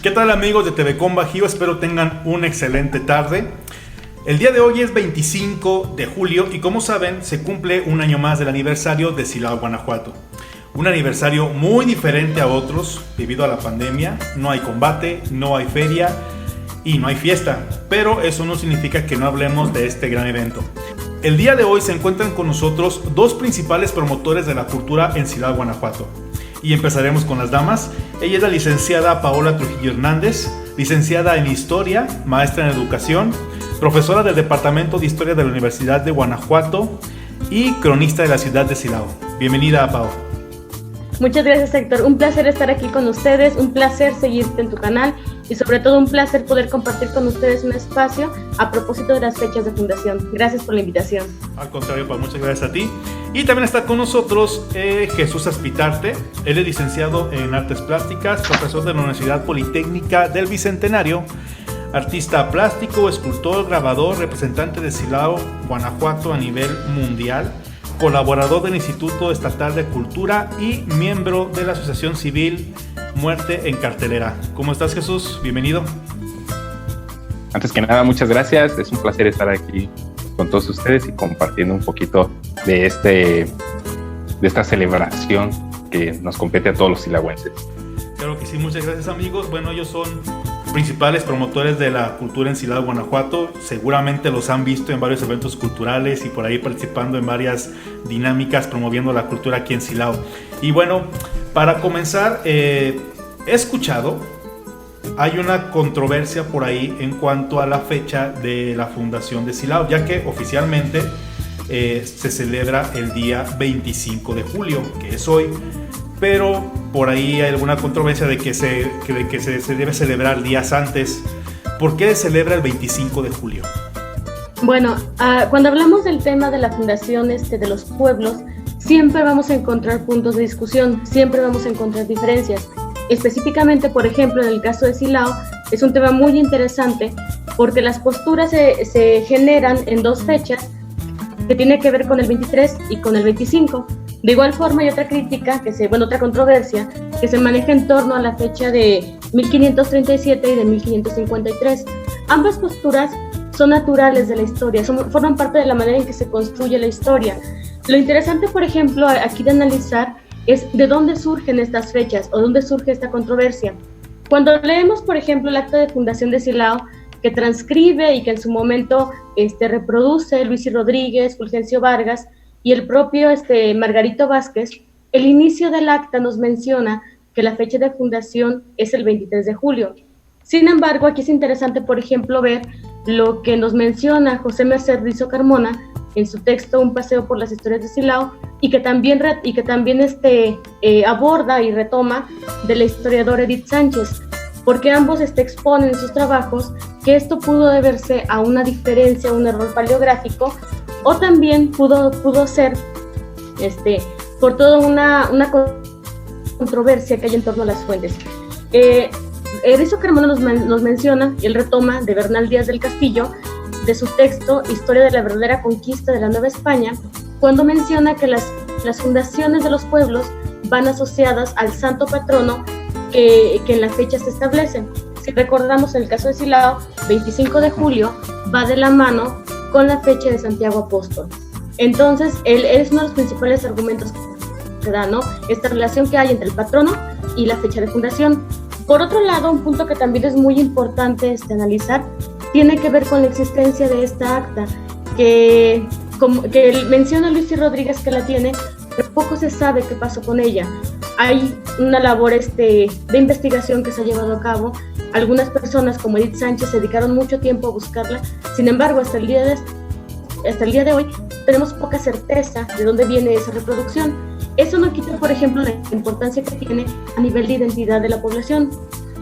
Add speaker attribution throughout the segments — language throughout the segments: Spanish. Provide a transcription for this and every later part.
Speaker 1: ¿Qué tal amigos de TVCom Bajío? Espero tengan una excelente tarde. El día de hoy es 25 de julio y como saben se cumple un año más del aniversario de Silao, Guanajuato. Un aniversario muy diferente a otros debido a la pandemia. No hay combate, no hay feria y no hay fiesta, pero eso no significa que no hablemos de este gran evento. El día de hoy se encuentran con nosotros dos principales promotores de la cultura en Silao, Guanajuato. Y empezaremos con las damas. Ella es la licenciada Paola Trujillo Hernández, licenciada en Historia, maestra en Educación, profesora del Departamento de Historia de la Universidad de Guanajuato y cronista de la ciudad de Silao. Bienvenida, Pao.
Speaker 2: Muchas gracias, Héctor. Un placer estar aquí con ustedes, un placer seguirte en tu canal y sobre todo un placer poder compartir con ustedes un espacio a propósito de las fechas de fundación. Gracias por la invitación.
Speaker 1: Al contrario, Pao, muchas gracias a ti. Y también está con nosotros Jesús Aspitarte. Él es licenciado en Artes Plásticas, profesor de la Universidad Politécnica del Bicentenario, artista plástico, escultor, grabador, representante de Silao, Guanajuato a nivel mundial, colaborador del Instituto Estatal de Cultura y miembro de la Asociación Civil Muerte en Cartelera. ¿Cómo estás, Jesús? Bienvenido.
Speaker 3: Antes que nada, muchas gracias. Es un placer estar aquí con todos ustedes y compartiendo un poquito de esta celebración que nos compete a todos los silagüenses.
Speaker 1: Claro que sí, muchas gracias, amigos. Bueno, ellos son principales promotores de la cultura en Silao, Guanajuato. Seguramente los han visto en varios eventos culturales y por ahí participando en varias dinámicas promoviendo la cultura aquí en Silao. Y bueno, para comenzar, he escuchado, hay una controversia por ahí en cuanto a la fecha de la fundación de Silao, ya que oficialmente se celebra el día 25 de julio, que es hoy, pero por ahí hay alguna controversia de que se debe celebrar días antes. ¿Por qué se celebra el 25 de julio?
Speaker 2: Bueno, cuando hablamos del tema de la fundación de los pueblos, siempre vamos a encontrar puntos de discusión, siempre vamos a encontrar diferencias. Específicamente, por ejemplo, en el caso de Silao, es un tema muy interesante porque las posturas se generan en dos fechas que tiene que ver con el 23 y con el 25. De igual forma hay otra crítica, otra controversia que se maneja en torno a la fecha de 1537 y de 1553. Ambas posturas son naturales de la historia, forman parte de la manera en que se construye la historia. Lo interesante, por ejemplo, aquí de analizar es de dónde surgen estas fechas o dónde surge esta controversia. Cuando leemos, por ejemplo, el acta de fundación de Silao, que transcribe y que en su momento reproduce Luis y Rodríguez, Fulgencio Vargas y el propio Margarito Vázquez, el inicio del acta nos menciona que la fecha de fundación es el 23 de julio. Sin embargo, aquí es interesante, por ejemplo, ver lo que nos menciona José Merced Rizo Carmona en su texto Un paseo por las historias de Silao y que también aborda y retoma del historiador Edith Sánchez, porque ambos exponen en sus trabajos que esto pudo deberse a una diferencia, un error paleográfico, o también pudo ser por toda una controversia que hay en torno a las fuentes. Rizo Carmona nos menciona, y él retoma de Bernal Díaz del Castillo, de su texto Historia de la verdadera conquista de la Nueva España, cuando menciona que las fundaciones de los pueblos van asociadas al santo patrono que en la fecha se establecen. Si recordamos, en el caso de Silao, 25 de julio va de la mano con la fecha de Santiago Apóstol. Entonces, él es uno de los principales argumentos que da, ¿no? Esta relación que hay entre el patrono y la fecha de fundación. Por otro lado, un punto que también es muy importante analizar tiene que ver con la existencia de esta acta, que menciona Luis y Rodríguez que la tiene, pero poco se sabe qué pasó con ella. Hay una labor de investigación que se ha llevado a cabo. Algunas personas, como Edith Sánchez, se dedicaron mucho tiempo a buscarla. Sin embargo, hasta el día de hoy, tenemos poca certeza de dónde viene esa reproducción. Eso no quita, por ejemplo, la importancia que tiene a nivel de identidad de la población.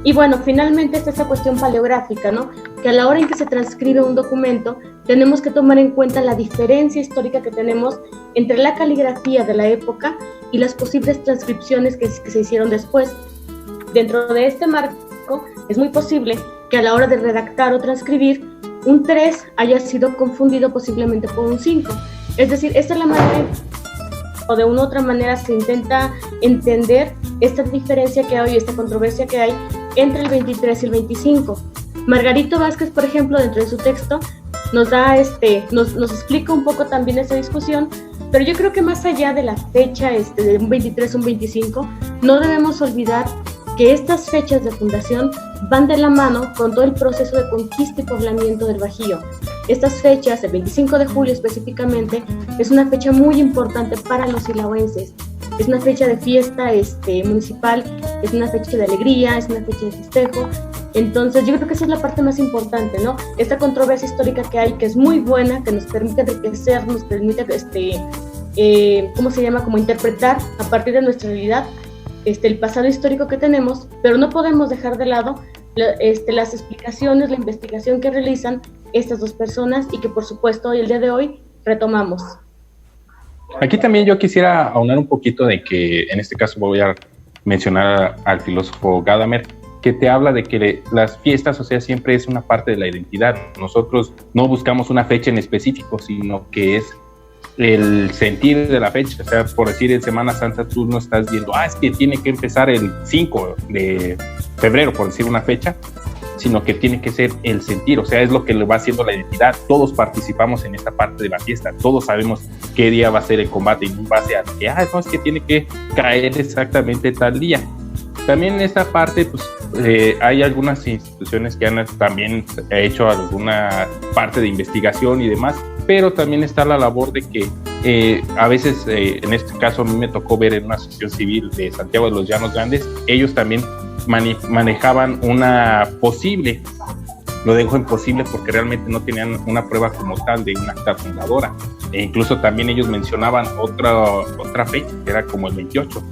Speaker 2: Y bueno, finalmente está esta cuestión paleográfica, ¿no? Que a la hora en que se transcribe un documento, tenemos que tomar en cuenta la diferencia histórica que tenemos entre la caligrafía de la época y las posibles transcripciones que se hicieron después. Dentro de este marco, es muy posible que a la hora de redactar o transcribir, un 3 haya sido confundido posiblemente por un 5. Es decir, esta es la manera, o de una u otra manera se intenta entender esta diferencia que hay, esta controversia que hay entre el 23 y el 25. Margarito Vázquez, por ejemplo, dentro de su texto, nos explica un poco también esa discusión, pero yo creo que más allá de la fecha de un 23 o un 25, no debemos olvidar que estas fechas de fundación van de la mano con todo el proceso de conquista y poblamiento del Bajío. Estas fechas, el 25 de julio específicamente, es una fecha muy importante para los silauenses. Es una fecha de fiesta municipal, es una fecha de alegría, es una fecha de festejo. Entonces yo creo que esa es la parte más importante, ¿no? Esta controversia histórica que hay, que es muy buena, que nos permite enriquecer, nos permite, como interpretar a partir de nuestra realidad el pasado histórico que tenemos, pero no podemos dejar de lado las explicaciones, la investigación que realizan estas dos personas y que por supuesto hoy, el día de hoy, retomamos.
Speaker 3: Aquí también yo quisiera aunar un poquito de que en este caso voy a mencionar al filósofo Gadamer, que te habla de que las fiestas, o sea, siempre es una parte de la identidad. Nosotros no buscamos una fecha en específico, sino que es el sentir de la fecha. O sea, por decir, en Semana Santa tú no estás viendo, es que tiene que empezar el 5 de febrero, por decir una fecha, sino que tiene que ser el sentir, o sea, es lo que le va haciendo la identidad. Todos participamos en esta parte de la fiesta, todos sabemos qué día va a ser el combate, y en base a que, no, es que tiene que caer exactamente tal día. También en esta parte, pues, hay algunas instituciones que han también hecho alguna parte de investigación y demás, pero también está la labor de que a veces, en este caso a mí me tocó ver en una asociación civil de Santiago de los Llanos Grandes, ellos también manejaban una posible, lo dejo en posible porque realmente no tenían una prueba como tal de una acta fundadora, e incluso también ellos mencionaban otra fecha que era como el 28,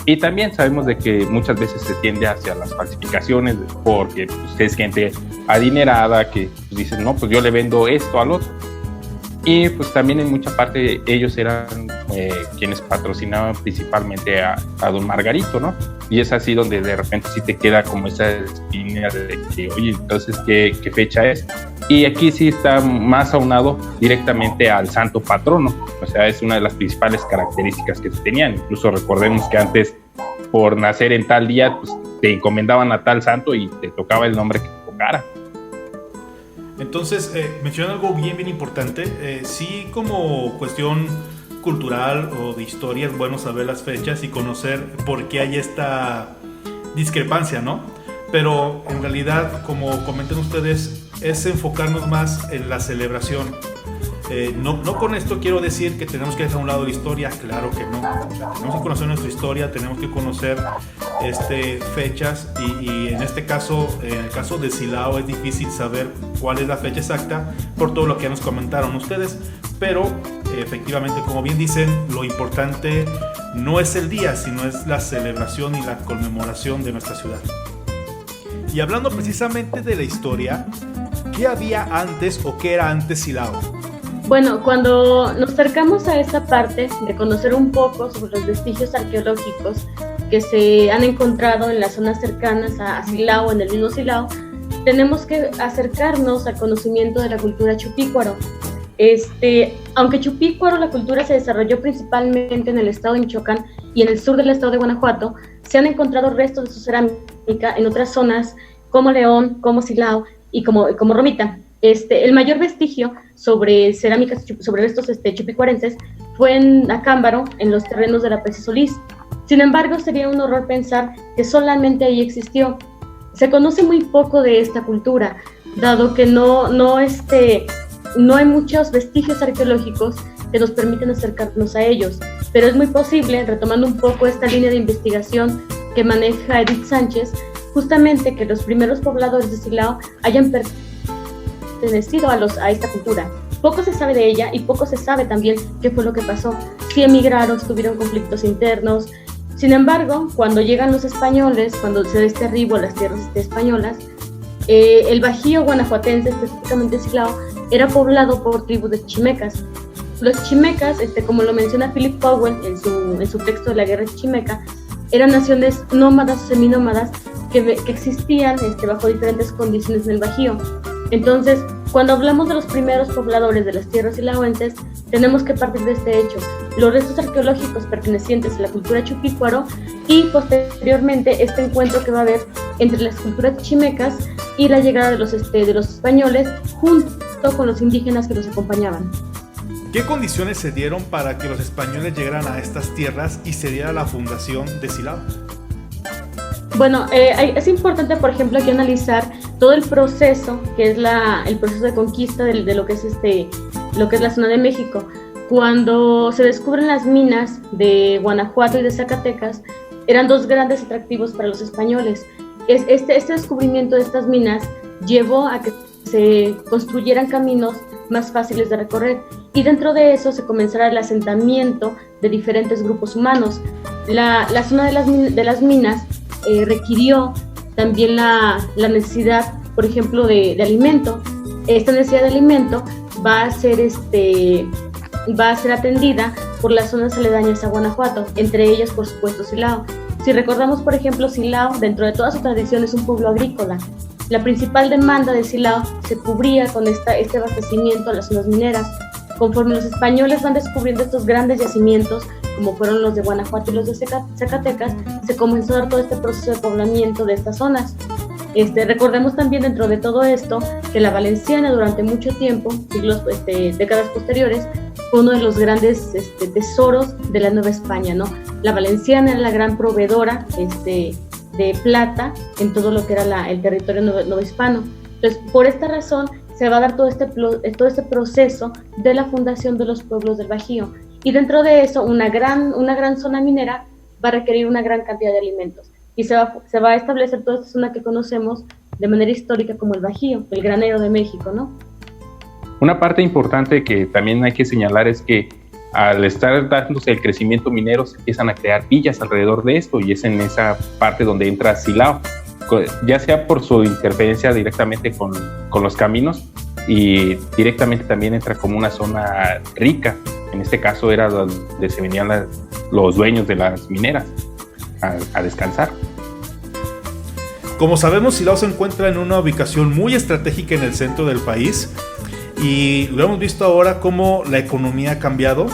Speaker 3: y también sabemos de que muchas veces se tiende hacia las falsificaciones porque pues, es gente adinerada que pues, dicen, no, pues yo le vendo esto al otro. Y pues también en mucha parte ellos eran quienes patrocinaban principalmente a don Margarito, ¿no? Y es así donde de repente sí te queda como esa espina de que, oye, entonces, ¿qué fecha es? Y aquí sí está más aunado directamente al santo patrono, o sea, es una de las principales características que tenían. Incluso recordemos que antes, por nacer en tal día, pues te encomendaban a tal santo y te tocaba el nombre que te tocara.
Speaker 1: Entonces, mencionan algo bien importante. Sí, como cuestión cultural o de historia, es bueno saber las fechas y conocer por qué hay esta discrepancia, ¿no? Pero en realidad, como comentan ustedes, es enfocarnos más en la celebración. No con esto quiero decir que tenemos que dejar a un lado la historia, claro que no. O sea, tenemos que conocer nuestra historia, tenemos que conocer fechas y en este caso, en el caso de Silao, es difícil saber cuál es la fecha exacta por todo lo que nos comentaron ustedes, pero efectivamente, como bien dicen, lo importante no es el día, sino es la celebración y la conmemoración de nuestra ciudad. Y hablando precisamente de la historia, ¿qué había antes o qué era antes Silao?
Speaker 2: Bueno, cuando nos acercamos a esta parte de conocer un poco sobre los vestigios arqueológicos que se han encontrado en las zonas cercanas a Silao, en el mismo Silao, tenemos que acercarnos al conocimiento de la cultura chupícuaro. Aunque chupícuaro, la cultura se desarrolló principalmente en el estado de Michoacán y en el sur del estado de Guanajuato, se han encontrado restos de su cerámica en otras zonas como León, como Silao y como Romita. El mayor vestigio sobre cerámicas, sobre restos chupicuarenses, fue en Acámbaro, en los terrenos de la Presa Solís. Sin embargo, sería un horror pensar que solamente ahí existió. Se conoce muy poco de esta cultura, dado que no hay muchos vestigios arqueológicos que nos permiten acercarnos a ellos, pero es muy posible, retomando un poco esta línea de investigación que maneja Edith Sánchez, justamente que los primeros pobladores de Silao hayan pertenecido a esta cultura. Poco se sabe de ella y poco se sabe también qué fue lo que pasó. Si emigraron, tuvieron conflictos internos. Sin embargo, cuando llegan los españoles, cuando se da este arribo a las tierras españolas, el Bajío guanajuatense, específicamente Silao, era poblado por tribus de chimecas. Los chimecas, como lo menciona Philip Powell en su texto de la Guerra Chimeca, eran naciones nómadas o seminómadas que existían bajo diferentes condiciones en el Bajío. Entonces, cuando hablamos de los primeros pobladores de las tierras silauenses, tenemos que partir de este hecho: los restos arqueológicos pertenecientes a la cultura chupícuaro y posteriormente este encuentro que va a haber entre las culturas chimecas y la llegada de los españoles junto con los indígenas que los acompañaban.
Speaker 1: ¿Qué condiciones se dieron para que los españoles llegaran a estas tierras y se diera la fundación de Silao?
Speaker 2: Bueno, es importante, por ejemplo, aquí analizar todo el proceso, que es el proceso de conquista de lo que es la zona de México. Cuando se descubren las minas de Guanajuato y de Zacatecas, eran dos grandes atractivos para los españoles. Este descubrimiento de estas minas llevó a que se construyeran caminos más fáciles de recorrer, y dentro de eso se comenzará el asentamiento de diferentes grupos humanos. La zona de las minas requirió también la necesidad, por ejemplo, de alimento. Esta necesidad de alimento va a ser atendida por las zonas aledañas a Guanajuato, entre ellas, por supuesto, Silao. Si recordamos, por ejemplo, Silao, dentro de toda su tradición, es un pueblo agrícola. La principal demanda de Silao se cubría con este abastecimiento a las zonas mineras. Conforme los españoles van descubriendo estos grandes yacimientos, como fueron los de Guanajuato y los de Zacatecas, se comenzó a dar todo este proceso de poblamiento de estas zonas. Recordemos también dentro de todo esto que la valenciana durante mucho tiempo, décadas posteriores, fue uno de los grandes tesoros de la Nueva España, ¿no? La valenciana era la gran proveedora de plata en todo lo que era el territorio novohispano. Entonces, por esta razón, se va a dar todo este proceso de la fundación de los pueblos del Bajío. Y dentro de eso, una gran zona minera va a requerir una gran cantidad de alimentos. Y se va a establecer toda esta zona que conocemos de manera histórica como el Bajío, el granero de México, ¿no?
Speaker 3: Una parte importante que también hay que señalar es que al estar dándose el crecimiento minero se empiezan a crear villas alrededor de esto, y es en esa parte donde entra Silao, ya sea por su interferencia directamente con los caminos, y directamente también entra como una zona rica. En este caso era donde se venían los dueños de las mineras a descansar.
Speaker 1: Como sabemos, Silao se encuentra en una ubicación muy estratégica en el centro del país, y lo hemos visto ahora cómo la economía ha cambiado.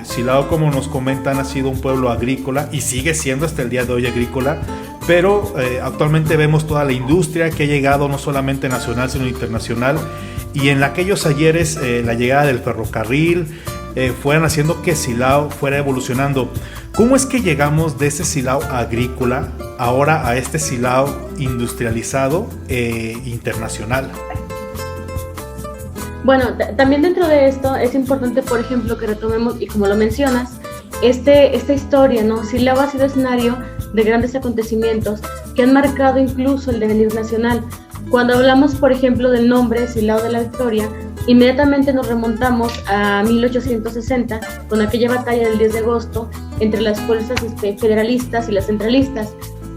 Speaker 1: Silao, como nos comentan, ha sido un pueblo agrícola y sigue siendo hasta el día de hoy agrícola, pero actualmente vemos toda la industria que ha llegado no solamente nacional sino internacional, y en aquellos ayeres la llegada del ferrocarril fueran haciendo que Silao fuera evolucionando. ¿Cómo es que llegamos de ese Silao agrícola ahora a este Silao industrializado internacional?
Speaker 2: Bueno, también dentro de esto es importante, por ejemplo, que retomemos, y como lo mencionas, esta historia, ¿no? Silao ha sido escenario de grandes acontecimientos que han marcado incluso el devenir nacional. Cuando hablamos, por ejemplo, del nombre Silao de la Victoria, inmediatamente nos remontamos a 1860, con aquella batalla del 10 de agosto entre las fuerzas federalistas y las centralistas.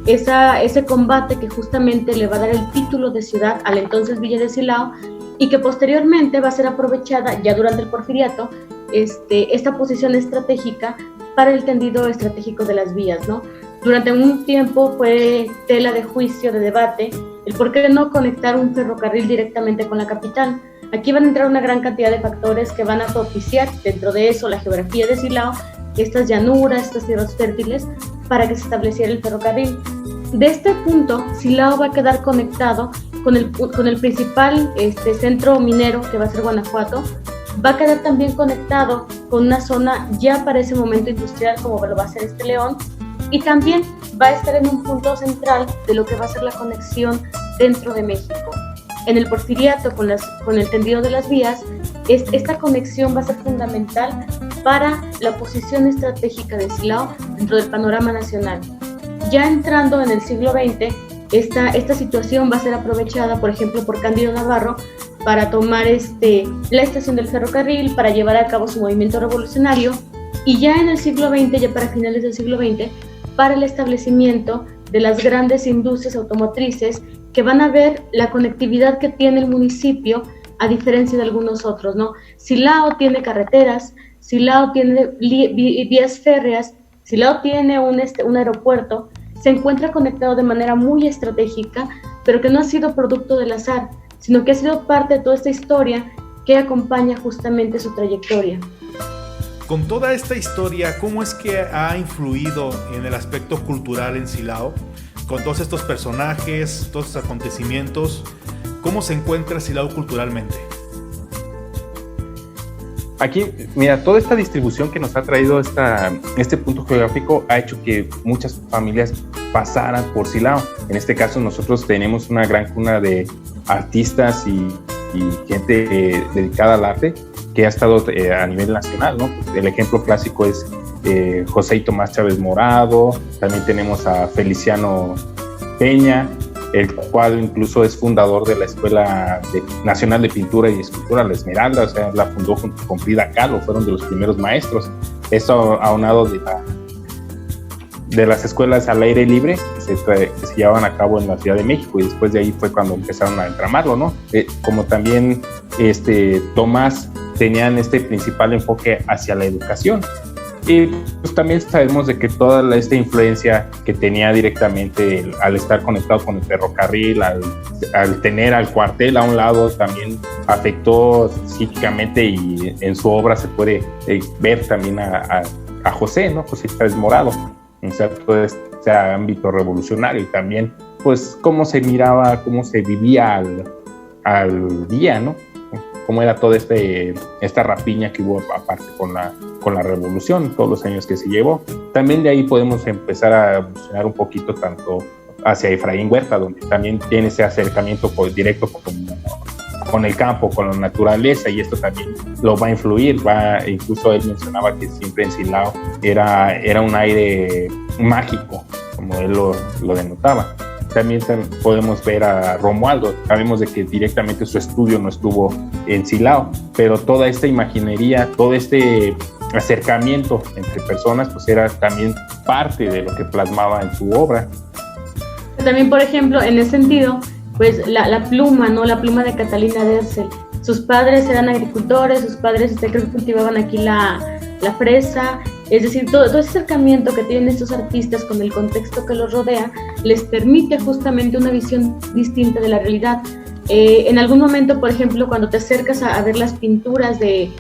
Speaker 2: Ese combate que justamente le va a dar el título de ciudad a la entonces Villa de Silao, y que posteriormente va a ser aprovechada ya durante el Porfiriato, esta posición estratégica para el tendido estratégico de las vías, ¿no? Durante un tiempo fue tela de juicio, de debate, el por qué no conectar un ferrocarril directamente con la capital. Aquí van a entrar una gran cantidad de factores que van a propiciar, dentro de eso, la geografía de Silao, estas llanuras, estas tierras fértiles, para que se estableciera el ferrocarril. De este punto, Silao va a quedar conectado con el principal centro minero, que va a ser Guanajuato. Va a quedar también conectado con una zona ya para ese momento industrial, como lo va a ser León, y también va a estar en un punto central de lo que va a ser la conexión dentro de México. En el Porfiriato, con el tendido de las vías, esta conexión va a ser fundamental para la posición estratégica de Silao dentro del panorama nacional. Ya entrando en el siglo XX, esta situación va a ser aprovechada, por ejemplo, por Cándido Navarro para tomar la estación del ferrocarril, para llevar a cabo su movimiento revolucionario, y ya en el siglo XX, ya para finales del siglo XX, para el establecimiento de las grandes industrias automotrices que van a ver la conectividad que tiene el municipio a diferencia de algunos otros, ¿no? Silao tiene carreteras, Silao tiene vías férreas, Silao tiene un aeropuerto, se encuentra conectado de manera muy estratégica, pero que no ha sido producto del azar, sino que ha sido parte de toda esta historia que acompaña justamente su trayectoria.
Speaker 1: Con toda esta historia, ¿cómo es que ha influido en el aspecto cultural en Silao? con todos estos personajes, todos estos acontecimientos, ¿cómo se encuentra Silao culturalmente?
Speaker 3: Aquí, mira, toda esta distribución que nos ha traído este punto geográfico ha hecho que muchas familias pasaran por Silao. En este caso, nosotros tenemos una gran cuna de artistas y gente dedicada al arte que ha estado a nivel nacional, ¿no? El ejemplo clásico es José y Tomás Chávez Morado. También tenemos a Feliciano Peña, el cual incluso es fundador de la Escuela Nacional de Pintura y Escultura, la Esmeralda, o sea, la fundó junto con Frida Kahlo, fueron de los primeros maestros. Esto aunado de las escuelas al aire libre que se llevaban a cabo en la Ciudad de México, y después de ahí fue cuando empezaron a entramarlo, ¿no? Como también Tomás tenían este principal enfoque hacia la educación. Y pues también sabemos de que toda esta influencia que tenía directamente al estar conectado con el ferrocarril, al tener al cuartel a un lado, también afectó psíquicamente, y en su obra se puede ver también a José, ¿no? José Chávez Morado, en todo este ámbito revolucionario, y también pues cómo se miraba, cómo se vivía al día, ¿no? Cómo era toda esta rapiña que hubo aparte con la revolución, todos los años que se llevó. También de ahí podemos empezar a evolucionar un poquito tanto hacia Efraín Huerta, donde también tiene ese acercamiento directo con el campo, con la naturaleza, y esto también lo va a influir. Incluso él mencionaba que siempre en Silao era un aire mágico, como él lo denotaba. También podemos ver a Romualdo. Sabemos de que directamente su estudio no estuvo en Silao, pero toda esta imaginería, todo este acercamiento entre personas, pues era también parte de lo que plasmaba en su obra.
Speaker 2: También, por ejemplo, en ese sentido, pues la pluma, ¿no? La pluma de Catalina Dercel. Sus padres eran agricultores, sus padres creo que cultivaban aquí la fresa. Es decir, todo ese acercamiento que tienen estos artistas con el contexto que los rodea les permite justamente una visión distinta de la realidad. En algún momento, por ejemplo, cuando te acercas a ver las pinturas de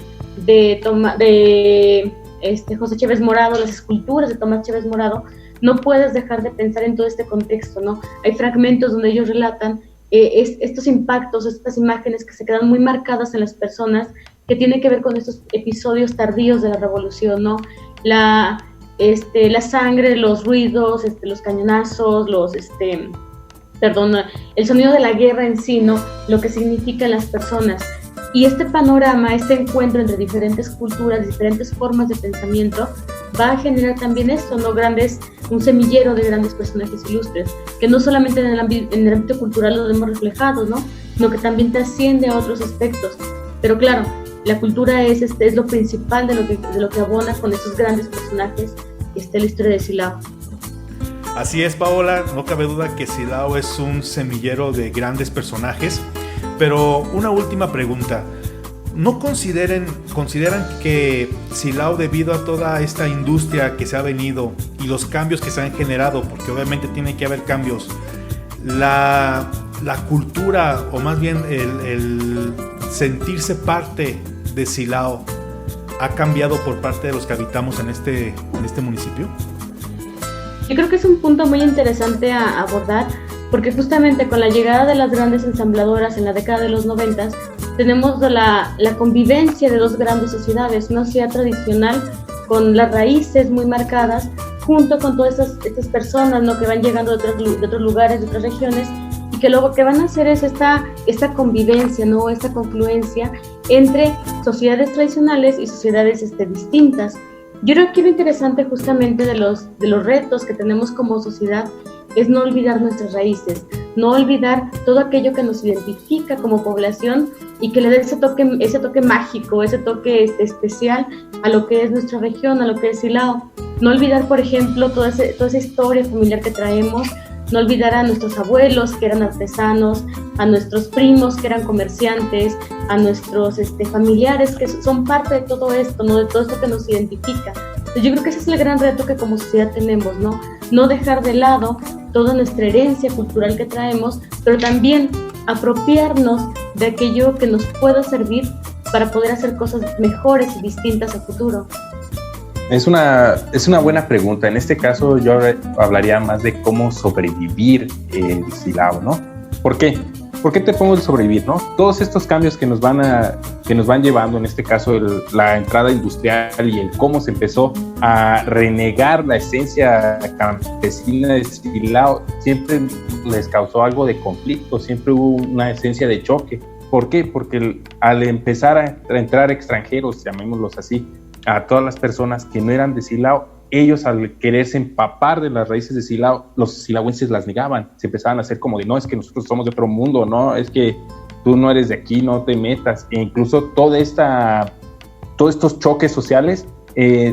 Speaker 2: José Chávez Morado, las esculturas de Tomás Chávez Morado, no puedes dejar de pensar en todo este contexto, ¿no? Hay fragmentos donde ellos relatan estos impactos, estas imágenes que se quedan muy marcadas en las personas, que tienen que ver con estos episodios tardíos de la revolución, ¿no? La sangre, los ruidos, los cañonazos, el sonido de la guerra en sí, ¿no? Lo que significa en las personas. Y este panorama, este encuentro entre diferentes culturas, diferentes formas de pensamiento, va a generar también esto, ¿no? Un semillero de grandes personajes ilustres, que no solamente en el ámbito cultural lo vemos reflejado, ¿no? Sino que también trasciende a otros aspectos. Pero claro, la cultura es lo principal de lo que abona con esos grandes personajes, la historia de Silao.
Speaker 1: Así es, Paola, no cabe duda que Silao es un semillero de grandes personajes, pero una última pregunta. ¿No consideran que Silao, debido a toda esta industria que se ha venido y los cambios que se han generado, porque obviamente tiene que haber cambios, la cultura, o más bien el sentirse parte de Silao, ha cambiado por parte de los que habitamos en este municipio?
Speaker 2: Yo creo que es un punto muy interesante a abordar, porque justamente con la llegada de las grandes ensambladoras en la década de los 90, tenemos la convivencia de dos grandes sociedades, una sociedad tradicional con las raíces muy marcadas, junto con todas estas personas, ¿no? Que van llegando de otros lugares, de otras regiones, y que lo que van a hacer es esta convivencia, ¿no? Esta confluencia entre sociedades tradicionales y sociedades distintas. Yo creo que lo interesante justamente de los retos que tenemos como sociedad es no olvidar nuestras raíces, no olvidar todo aquello que nos identifica como población y que le dé ese toque mágico, ese toque especial a lo que es nuestra región, a lo que es Silao. No olvidar, por ejemplo, toda esa historia familiar que traemos, no olvidar a nuestros abuelos que eran artesanos, a nuestros primos que eran comerciantes, a nuestros familiares que son parte de todo esto, ¿no? De todo esto que nos identifica. Entonces, yo creo que ese es el gran reto que como sociedad tenemos, ¿no? No dejar de lado toda nuestra herencia cultural que traemos, pero también apropiarnos de aquello que nos pueda servir para poder hacer cosas mejores y distintas a futuro.
Speaker 3: Es una buena pregunta. En este caso yo hablaría más de cómo sobrevivir el Silao, ¿no? ¿Por qué? ¿Por qué te pongo el sobrevivir, no? Todos estos cambios que nos van llevando, en este caso la entrada industrial y el cómo se empezó a renegar la esencia campesina de Silao, siempre les causó algo de conflicto, siempre hubo una esencia de choque. ¿Por qué? Porque al empezar a entrar extranjeros, llamémoslos así, a todas las personas que no eran de Silao, ellos al quererse empapar de las raíces de Silao, los silahuenses las negaban, se empezaban a hacer como de, no, es que nosotros somos de otro mundo, no, es que tú no eres de aquí, no te metas, e incluso todos estos choques sociales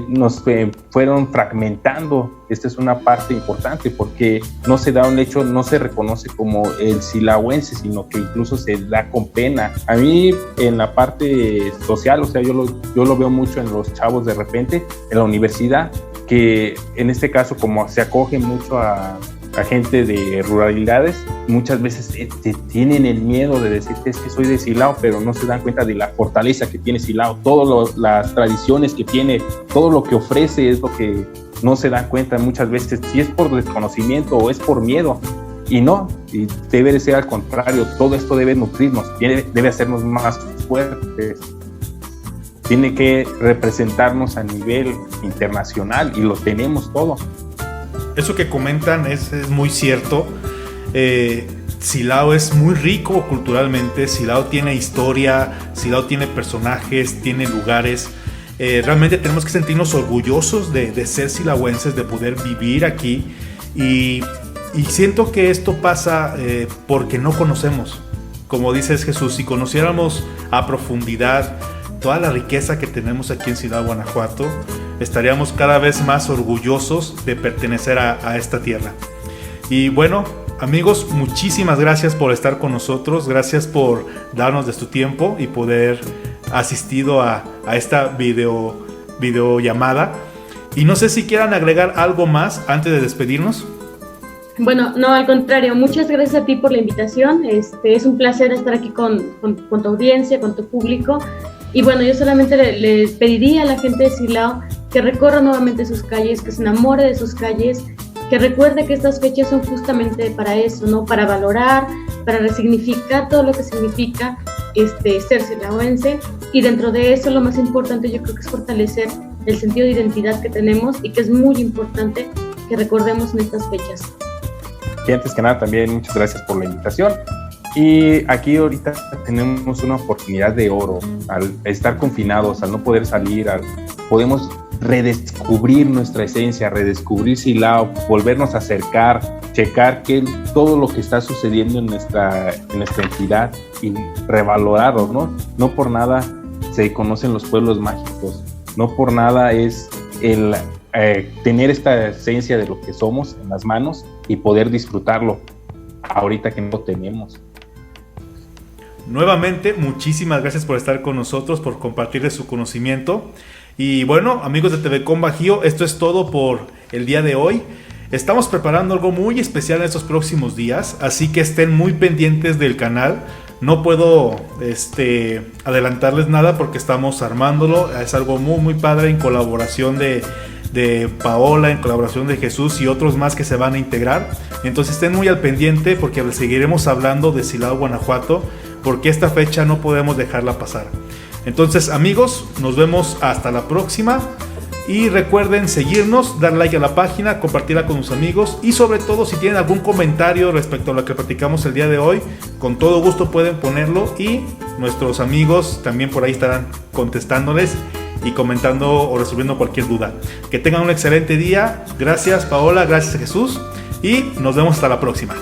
Speaker 3: nos fueron fragmentando. Esta es una parte importante porque no se da un hecho, no se reconoce como el silahuense, sino que incluso se da con pena. A mí en la parte social, o sea, yo lo veo mucho en los chavos de repente, en la universidad, que en este caso como se acoge mucho a gente de ruralidades, muchas veces tienen el miedo de decirte es que soy de Silao, pero no se dan cuenta de la fortaleza que tiene Silao, todas las tradiciones que tiene, todo lo que ofrece es lo que no se dan cuenta muchas veces, si es por desconocimiento o es por miedo, y no, y debe de ser al contrario, todo esto debe nutrirnos, debe hacernos más fuertes, tiene que representarnos a nivel internacional y lo tenemos todo.
Speaker 1: Eso que comentan es muy cierto. Silao es muy rico culturalmente, Silao tiene historia, Silao tiene personajes, tiene lugares. Realmente tenemos que sentirnos orgullosos de ser silahuenses, de poder vivir aquí. Y siento que esto pasa porque no conocemos. Como dices, Jesús, si conociéramos a profundidad toda la riqueza que tenemos aquí en Silao, Guanajuato, estaríamos cada vez más orgullosos de pertenecer a esta tierra. Y bueno, amigos, muchísimas gracias por estar con nosotros, gracias por darnos de su tiempo y poder asistido a esta videollamada. Y no sé si quieran agregar algo más antes de despedirnos.
Speaker 2: Bueno, no, al contrario, muchas gracias a ti por la invitación. Es un placer estar aquí con tu audiencia, con tu público. Y bueno, yo solamente les pediría a la gente de Silao que recorra nuevamente sus calles, que se enamore de sus calles, que recuerde que estas fechas son justamente para eso, ¿no? Para valorar, para resignificar todo lo que significa ser silahuense. Y dentro de eso, lo más importante yo creo que es fortalecer el sentido de identidad que tenemos y que es muy importante que recordemos en estas fechas.
Speaker 3: Y antes que nada, también muchas gracias por la invitación. Y aquí ahorita tenemos una oportunidad de oro, al estar confinados, al no poder salir, podemos redescubrir nuestra esencia, redescubrir Silao, volvernos a acercar, checar todo lo que está sucediendo en nuestra entidad y revalorarlo, ¿no? No por nada se conocen los pueblos mágicos, no por nada es el tener esta esencia de lo que somos en las manos y poder disfrutarlo ahorita que no lo tenemos.
Speaker 1: Nuevamente, muchísimas gracias por estar con nosotros, por compartir de su conocimiento. Y bueno, amigos de TVCOM Bajío, esto es todo por el día de hoy. Estamos preparando algo muy especial en estos próximos días, así que estén muy pendientes del canal. No puedo adelantarles nada porque estamos armándolo. Es algo muy, muy padre en colaboración de Paola, en colaboración de Jesús y otros más que se van a integrar. Entonces estén muy al pendiente porque seguiremos hablando de Silao, Guanajuato, porque esta fecha no podemos dejarla pasar. Entonces, amigos, nos vemos hasta la próxima y recuerden seguirnos, dar like a la página, compartirla con sus amigos y sobre todo si tienen algún comentario respecto a lo que platicamos el día de hoy, con todo gusto pueden ponerlo y nuestros amigos también por ahí estarán contestándoles y comentando o resolviendo cualquier duda. Que tengan un excelente día. Gracias, Paola, gracias, Jesús, y nos vemos hasta la próxima.